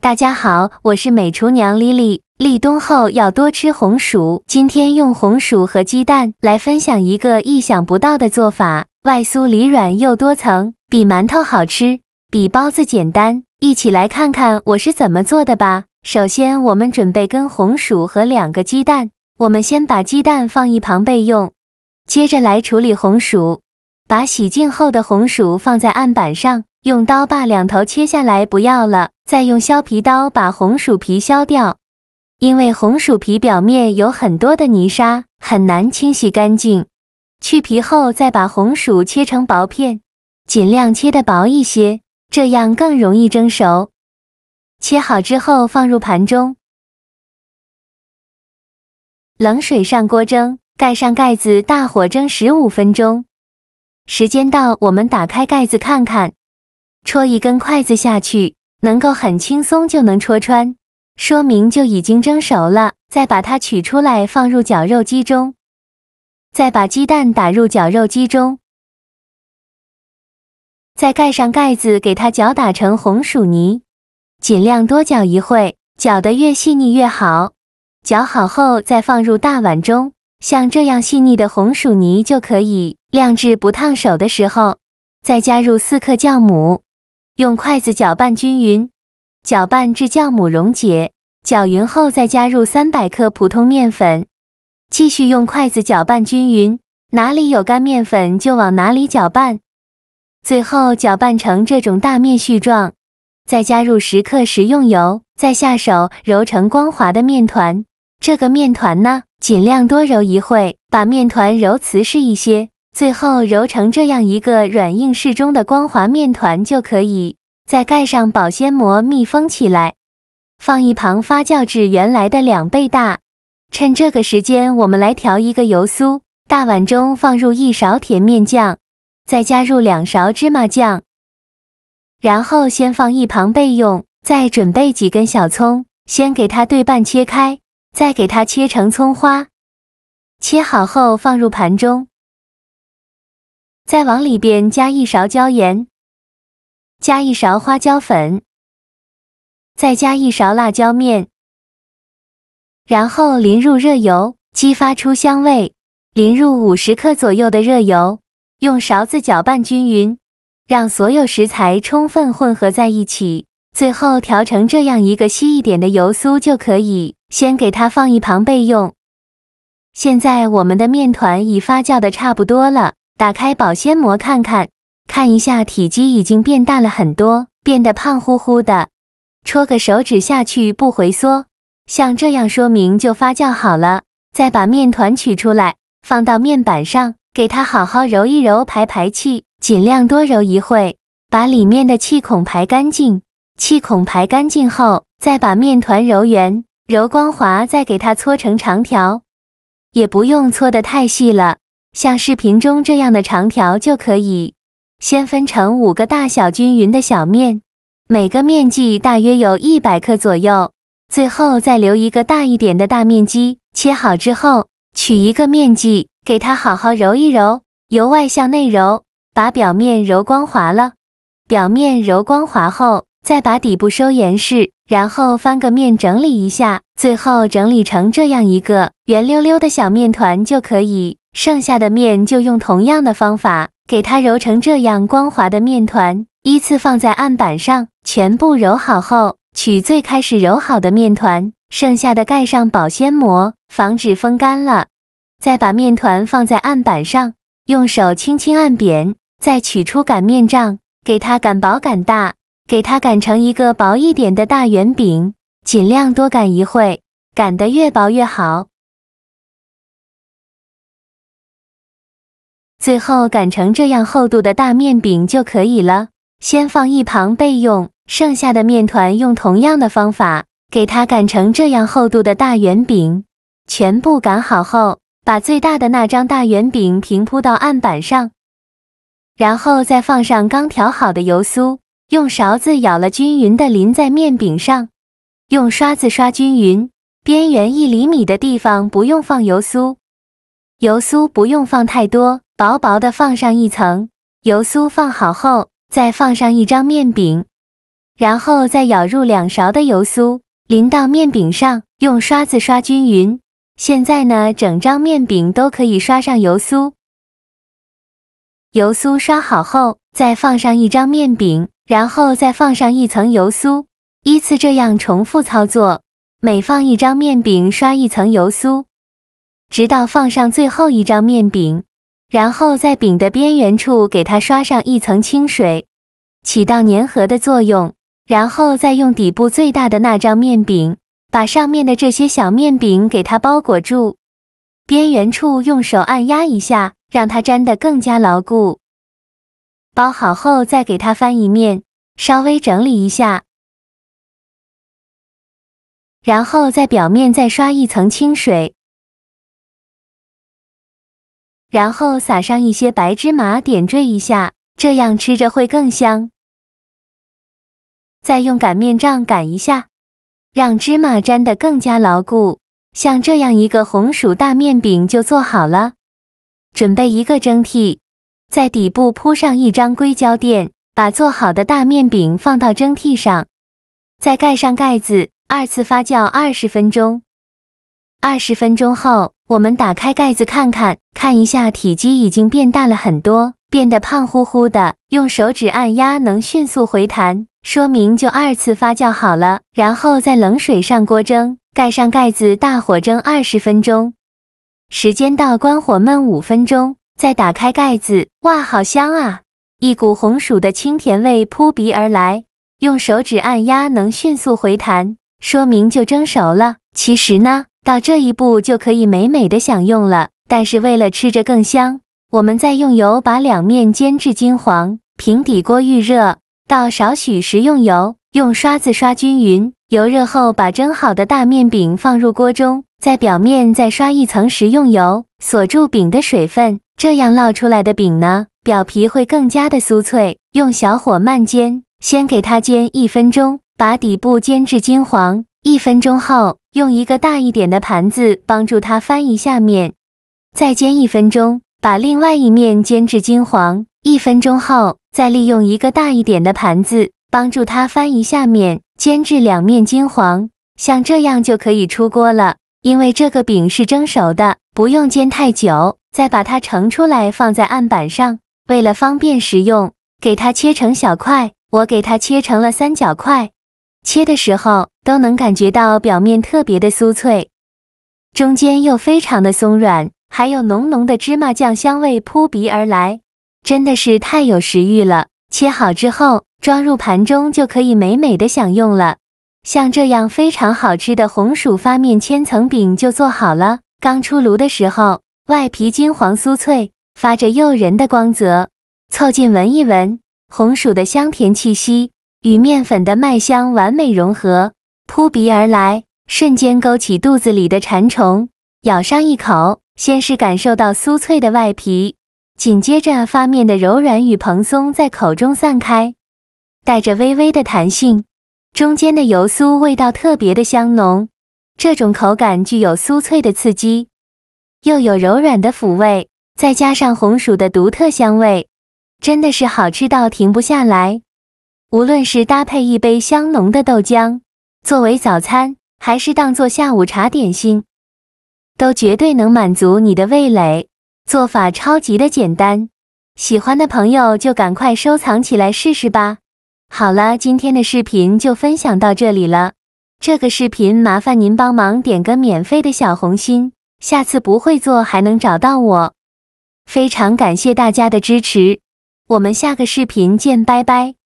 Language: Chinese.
大家好，我是美厨娘丽丽。立冬后要多吃红薯，今天用红薯和鸡蛋来分享一个意想不到的做法，外酥里软又多层，比馒头好吃，比包子简单。一起来看看我是怎么做的吧。首先，我们准备根红薯和2个鸡蛋，我们先把鸡蛋放一旁备用。接着来处理红薯，把洗净后的红薯放在案板上，用刀把2头切下来不要了，再用削皮刀把红薯皮削掉。因为红薯皮表面有很多的泥沙，很难清洗干净。去皮后再把红薯切成薄片，尽量切得薄一些，这样更容易蒸熟。切好之后放入盘中，冷水上锅蒸，盖上盖子，大火蒸15分钟。时间到，我们打开盖子看看，戳一根筷子下去，能够很轻松就能戳穿，说明就已经蒸熟了。再把它取出来放入绞肉机中，再把鸡蛋打入绞肉机中，再盖上盖子给它搅打成红薯泥，尽量多搅一会，搅得越细腻越好。搅好后再放入大碗中，像这样细腻的红薯泥就可以晾至不烫手的时候，再加入4克酵母，用筷子搅拌均匀，搅拌至酵母溶解，搅匀后再加入300克普通面粉，继续用筷子搅拌均匀，哪里有干面粉就往哪里搅拌，最后搅拌成这种大面絮状，再加入10克食用油，再下手揉成光滑的面团。这个面团呢，尽量多揉一会，把面团揉瓷实一些，最后揉成这样一个软硬适中的光滑面团就可以。再盖上保鲜膜密封起来，放一旁发酵至原来的2倍大。趁这个时间，我们来调一个油酥，大碗中放入1勺甜面酱，再加入2勺芝麻酱，然后先放一旁备用。再准备几根小葱，先给它对半切开，再给它切成葱花。切好后放入盘中，再往里边加1勺椒盐，加1勺花椒粉，再加1勺辣椒面，然后淋入热油，激发出香味。淋入50克左右的热油，用勺子搅拌均匀，让所有食材充分混合在一起。最后调成这样一个稀一点的油酥就可以，先给它放一旁备用。现在我们的面团已发酵的差不多了，打开保鲜膜看看，看一下体积已经变大了很多，变得胖乎乎的，戳个手指下去不回缩，像这样说明就发酵好了。再把面团取出来，放到面板上，给它好好揉一揉，排气，尽量多揉一会，把里面的气孔排干净。气孔排干净后，再把面团揉圆，揉光滑，再给它搓成长条，也不用搓得太细了，像视频中这样的长条就可以。先分成5个大小均匀的小面，每个面积大约有100克左右。最后再留一个大一点的大面积，切好之后，取一个面剂，给它好好揉一揉，由外向内揉，把表面揉光滑了。表面揉光滑后，再把底部收严实，然后翻个面整理一下，最后整理成这样一个圆溜溜的小面团就可以。剩下的面就用同样的方法，给它揉成这样光滑的面团，依次放在案板上，全部揉好后，取最开始揉好的面团，剩下的盖上保鲜膜，防止风干了。再把面团放在案板上，用手轻轻按扁，再取出擀面杖，给它擀薄擀大，给它擀成一个薄一点的大圆饼，尽量多擀一会，擀得越薄越好。最后擀成这样厚度的大面饼就可以了，先放一旁备用。剩下的面团用同样的方法，给它擀成这样厚度的大圆饼。全部擀好后，把最大的那张大圆饼平铺到案板上，然后再放上刚调好的油酥，用勺子舀了均匀的淋在面饼上，用刷子刷均匀，边缘1厘米的地方不用放油酥，油酥不用放太多，薄薄的放上1层。油酥放好后，再放上1张面饼，然后再舀入2勺的油酥，淋到面饼上，用刷子刷均匀。现在呢，整张面饼都可以刷上油酥。油酥刷好后，再放上1张面饼，然后再放上1层油酥，依次这样重复操作，每放1张面饼刷1层油酥，直到放上最后1张面饼，然后在饼的边缘处给它刷上1层清水，起到粘合的作用。然后再用底部最大的那张面饼，把上面的这些小面饼给它包裹住，边缘处用手按压一下，让它粘得更加牢固。包好后再给它翻一面，稍微整理一下，然后在表面再刷1层清水，然后撒上一些白芝麻点缀一下，这样吃着会更香。再用擀面杖擀一下，让芝麻粘得更加牢固。像这样一个红薯大面饼就做好了。准备一个蒸屉，在底部铺上1张硅胶垫，把做好的大面饼放到蒸屉上，再盖上盖子，2次发酵20分钟。20分钟后，我们打开盖子看一下体积已经变大了很多，变得胖乎乎的，用手指按压能迅速回弹，说明就2次发酵好了。然后在冷水上锅蒸，盖上盖子，大火蒸20分钟。时间到，关火焖5分钟，再打开盖子，哇，好香啊！一股红薯的清甜味扑鼻而来，用手指按压能迅速回弹，说明就蒸熟了。其实呢，到这一步就可以美美的享用了。但是为了吃着更香，我们再用油把2面煎至金黄，平底锅预热，倒少许食用油，用刷子刷均匀。油热后，把蒸好的大面饼放入锅中，在表面再刷1层食用油，锁住饼的水分，这样烙出来的饼呢，表皮会更加的酥脆。用小火慢煎，先给它煎1分钟，把底部煎至金黄。1分钟后，用一个大一点的盘子帮助它翻一下面，再煎1分钟，把另外一面煎至金黄。1分钟后，再利用一个大一点的盘子帮助它翻一下面，煎至2面金黄。像这样就可以出锅了。因为这个饼是蒸熟的，不用煎太久。再把它盛出来放在案板上，为了方便食用，给它切成小块，我给它切成了3角块。切的时候都能感觉到表面特别的酥脆，中间又非常的松软，还有浓浓的芝麻酱香味扑鼻而来，真的是太有食欲了。切好之后装入盘中就可以美美的享用了。像这样非常好吃的红薯发面千层饼就做好了。刚出炉的时候，外皮金黄酥脆，发着诱人的光泽。凑近闻一闻，红薯的香甜气息与面粉的麦香完美融合，扑鼻而来，瞬间勾起肚子里的馋虫。咬上一口，先是感受到酥脆的外皮，紧接着发面的柔软与蓬松在口中散开，带着微微的弹性。中间的油酥味道特别的香浓，这种口感具有酥脆的刺激，又有柔软的抚慰，再加上红薯的独特香味，真的是好吃到停不下来。无论是搭配一杯香浓的豆浆，作为早餐，还是当做下午茶点心，都绝对能满足你的味蕾。做法超级的简单，喜欢的朋友就赶快收藏起来试试吧。好了，今天的视频就分享到这里了。这个视频麻烦您帮忙点个免费的小红心，下次不会做还能找到我。非常感谢大家的支持，我们下个视频见，拜拜。